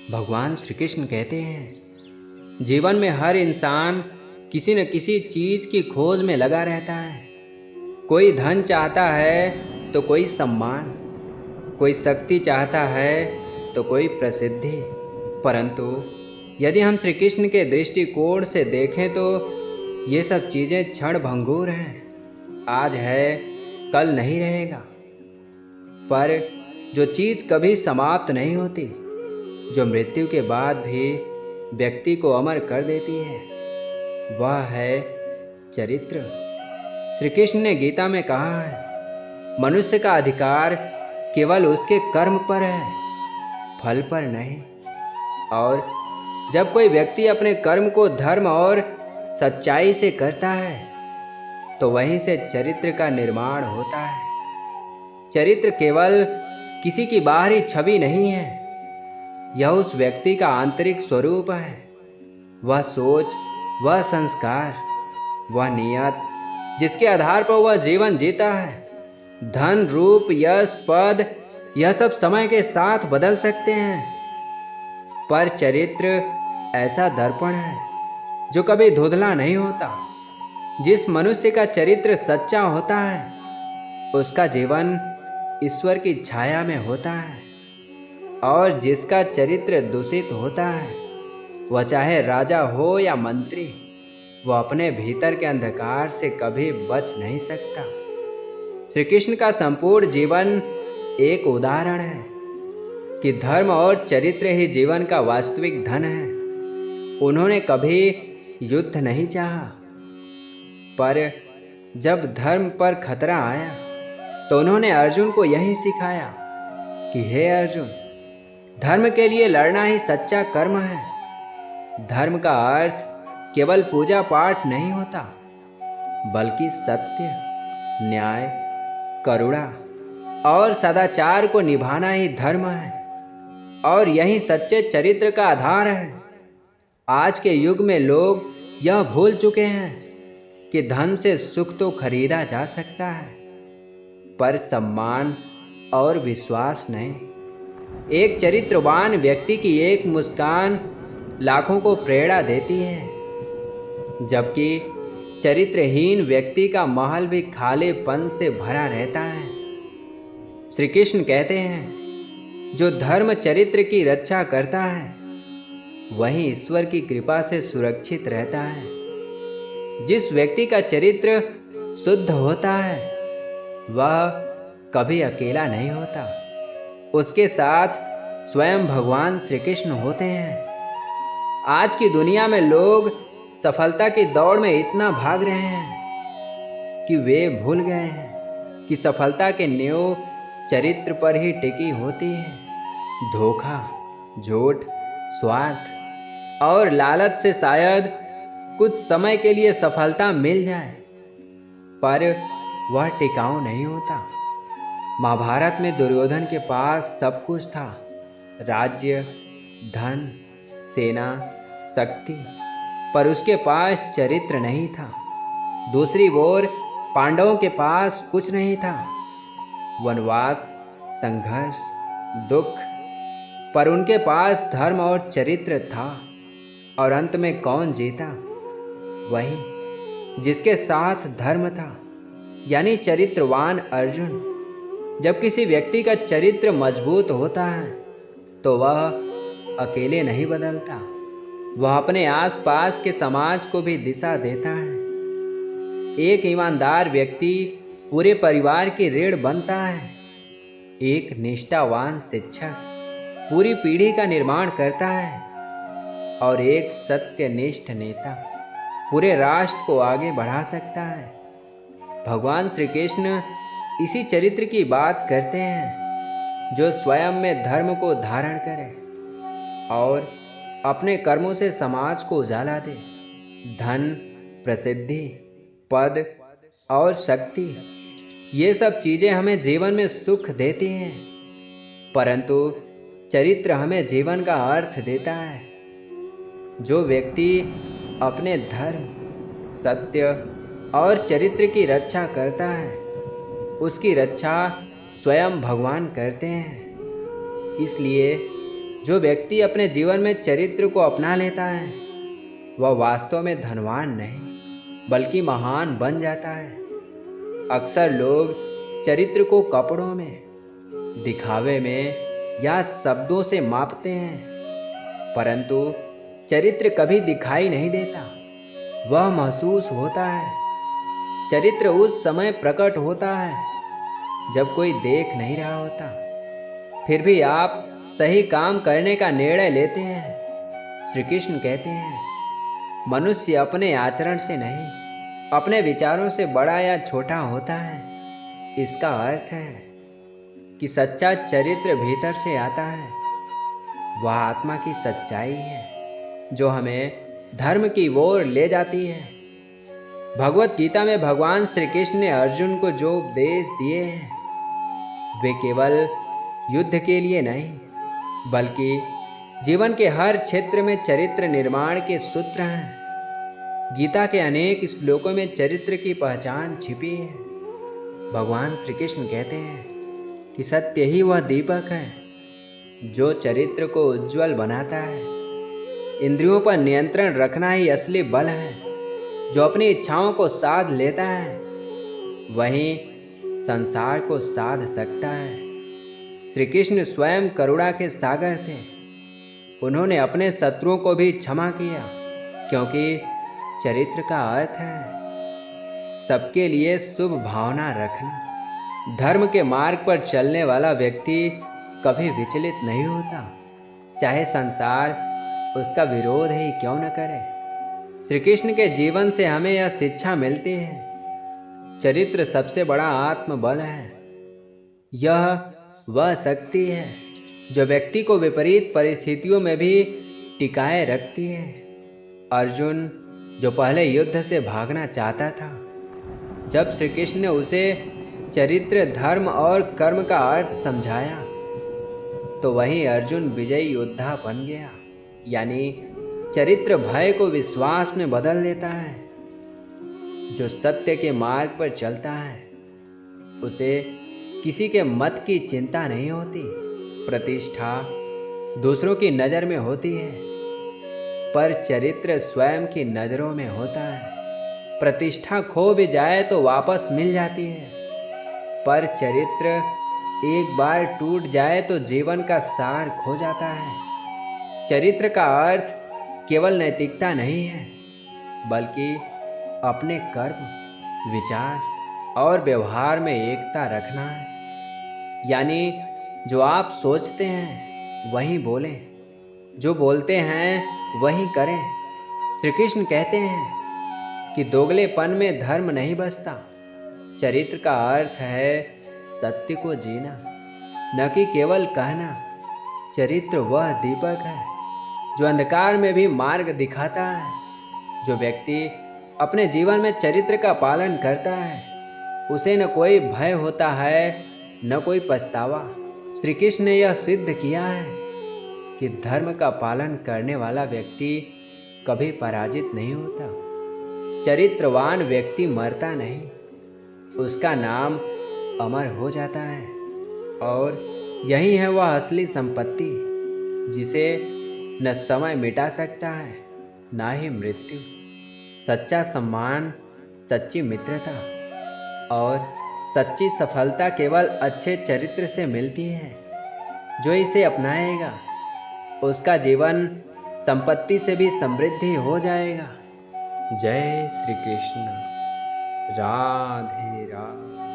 भगवान श्री कृष्ण कहते हैं, जीवन में हर इंसान किसी न किसी चीज की खोज में लगा रहता है। कोई धन चाहता है तो कोई सम्मान, कोई शक्ति चाहता है तो कोई प्रसिद्धि। परंतु यदि हम श्री कृष्ण के दृष्टिकोण से देखें तो ये सब चीजें क्षण भंगुर हैं। आज है, कल नहीं रहेगा। पर जो चीज कभी समाप्त नहीं होती, जो मृत्यु के बाद भी व्यक्ति को अमर कर देती है, वह है चरित्र। श्री कृष्ण ने गीता में कहा है, मनुष्य का अधिकार केवल उसके कर्म पर है, फल पर नहीं। और जब कोई व्यक्ति अपने कर्म को धर्म और सच्चाई से करता है तो वहीं से चरित्र का निर्माण होता है। चरित्र केवल किसी की बाहरी छवि नहीं है, यह उस व्यक्ति का आंतरिक स्वरूप है। वह सोच, वह संस्कार, वह नियत जिसके आधार पर वह जीवन जीता है। धन, रूप, यश, पद, यह सब समय के साथ बदल सकते हैं, पर चरित्र ऐसा दर्पण है जो कभी धुंधला नहीं होता। जिस मनुष्य का चरित्र सच्चा होता है उसका जीवन ईश्वर की छाया में होता है, और जिसका चरित्र दूषित होता है वह चाहे राजा हो या मंत्री, वह अपने भीतर के अंधकार से कभी बच नहीं सकता। श्री कृष्ण का संपूर्ण जीवन एक उदाहरण है कि धर्म और चरित्र ही जीवन का वास्तविक धन है। उन्होंने कभी युद्ध नहीं चाहा, पर जब धर्म पर खतरा आया तो उन्होंने अर्जुन को यही सिखाया कि हे अर्जुन, धर्म के लिए लड़ना ही सच्चा कर्म है। धर्म का अर्थ केवल पूजा पाठ नहीं होता, बल्कि सत्य, न्याय, करुणा और सदाचार को निभाना ही धर्म है, और यही सच्चे चरित्र का आधार है। आज के युग में लोग यह भूल चुके हैं कि धन से सुख तो खरीदा जा सकता है, पर सम्मान और विश्वास नहीं। एक चरित्रवान व्यक्ति की एक मुस्कान लाखों को प्रेरणा देती है, जबकि चरित्रहीन व्यक्ति का महल भी खालीपन से भरा रहता है। श्री कृष्ण कहते हैं, जो धर्म चरित्र की रक्षा करता है वही ईश्वर की कृपा से सुरक्षित रहता है। जिस व्यक्ति का चरित्र शुद्ध होता है वह कभी अकेला नहीं होता, उसके साथ स्वयं भगवान श्री कृष्ण होते हैं। आज की दुनिया में लोग सफलता की दौड़ में इतना भाग रहे हैं कि वे भूल गए हैं कि सफलता के नींव चरित्र पर ही टिकी होती है। धोखा, झूठ, स्वार्थ और लालच से शायद कुछ समय के लिए सफलता मिल जाए, पर वह टिकाऊ नहीं होता। महाभारत में दुर्योधन के पास सब कुछ था, राज्य, धन, सेना, शक्ति, पर उसके पास चरित्र नहीं था। दूसरी ओर पांडवों के पास कुछ नहीं था, वनवास, संघर्ष, दुख, पर उनके पास धर्म और चरित्र था। और अंत में कौन जीता? वही जिसके साथ धर्म था, यानी चरित्रवान अर्जुन। जब किसी व्यक्ति का चरित्र मजबूत होता है तो वह अकेले नहीं बदलता, वह अपने आसपास के समाज को भी दिशा देता है। एक ईमानदार व्यक्ति पूरे परिवार की रीढ़ बनता है। एक निष्ठावान शिक्षक पूरी पीढ़ी का निर्माण करता है, और एक सत्यनिष्ठ नेता पूरे राष्ट्र को आगे बढ़ा सकता है। भगवान श्री कृष्ण इसी चरित्र की बात करते हैं, जो स्वयं में धर्म को धारण करे और अपने कर्मों से समाज को उजाला दे। धन, प्रसिद्धि, पद और शक्ति, ये सब चीज़ें हमें जीवन में सुख देती हैं, परंतु चरित्र हमें जीवन का अर्थ देता है। जो व्यक्ति अपने धर्म, सत्य और चरित्र की रक्षा करता है, उसकी रक्षा स्वयं भगवान करते हैं। इसलिए जो व्यक्ति अपने जीवन में चरित्र को अपना लेता है वह वास्तव में धनवान नहीं बल्कि महान बन जाता है। अक्सर लोग चरित्र को कपड़ों में, दिखावे में या शब्दों से मापते हैं, परंतु चरित्र कभी दिखाई नहीं देता, वह महसूस होता है। चरित्र उस समय प्रकट होता है जब कोई देख नहीं रहा होता, फिर भी आप सही काम करने का निर्णय लेते हैं। श्री कृष्ण कहते हैं, मनुष्य अपने आचरण से नहीं, अपने विचारों से बड़ा या छोटा होता है। इसका अर्थ है कि सच्चा चरित्र भीतर से आता है। वह आत्मा की सच्चाई है जो हमें धर्म की ओर ले जाती है। भगवत गीता में भगवान श्री कृष्ण ने अर्जुन को जो उपदेश दिए हैं वे केवल युद्ध के लिए नहीं बल्कि जीवन के हर क्षेत्र में चरित्र निर्माण के सूत्र हैं। गीता के अनेक श्लोकों में चरित्र की पहचान छिपी है। भगवान श्री कृष्ण कहते हैं कि सत्य ही वह दीपक है जो चरित्र को उज्जवल बनाता है। इंद्रियों पर नियंत्रण रखना ही असली बल है। जो अपनी इच्छाओं को साध लेता है वही संसार को साध सकता है। श्री कृष्ण स्वयं करुणा के सागर थे। उन्होंने अपने शत्रुओं को भी क्षमा किया क्योंकि चरित्र का अर्थ है सबके लिए शुभ भावना रखना। धर्म के मार्ग पर चलने वाला व्यक्ति कभी विचलित नहीं होता, चाहे संसार उसका विरोध ही क्यों न करे। श्री कृष्ण के जीवन से हमें यह शिक्षा मिलती है, चरित्र सबसे बड़ा आत्मबल है। यह वह शक्ति है जो व्यक्ति को विपरीत परिस्थितियों में भी टिकाए रखती है। अर्जुन जो पहले युद्ध से भागना चाहता था, जब श्री कृष्ण ने उसे चरित्र, धर्म और कर्म का अर्थ समझाया तो वहीं अर्जुन विजयी योद्धा बन गया। यानी चरित्र भय को विश्वास में बदल देता है। जो सत्य के मार्ग पर चलता है उसे किसी के मत की चिंता नहीं होती। प्रतिष्ठा दूसरों की नज़र में होती है पर चरित्र स्वयं की नज़रों में होता है। प्रतिष्ठा खो भी जाए तो वापस मिल जाती है, पर चरित्र एक बार टूट जाए तो जीवन का सार खो जाता है। चरित्र का अर्थ केवल नैतिकता नहीं है बल्कि अपने कर्म, विचार और व्यवहार में एकता रखना है। यानी जो आप सोचते हैं वही बोलें, जो बोलते हैं वही करें। श्री कृष्ण कहते हैं कि दोगलेपन में धर्म नहीं बसता। चरित्र का अर्थ है सत्य को जीना, न कि केवल कहना। चरित्र वह दीपक है जो अंधकार में भी मार्ग दिखाता है। जो व्यक्ति अपने जीवन में चरित्र का पालन करता है उसे न कोई भय होता है न कोई पछतावा। श्री कृष्ण ने यह सिद्ध किया है कि धर्म का पालन करने वाला व्यक्ति कभी पराजित नहीं होता। चरित्रवान व्यक्ति मरता नहीं, उसका नाम अमर हो जाता है। और यही है वह असली संपत्ति जिसे न समय मिटा सकता है न ही मृत्यु। सच्चा सम्मान, सच्ची मित्रता और सच्ची सफलता केवल अच्छे चरित्र से मिलती है। जो इसे अपनाएगा उसका जीवन संपत्ति से भी समृद्धि हो जाएगा। जय श्री कृष्ण। राधे राधे।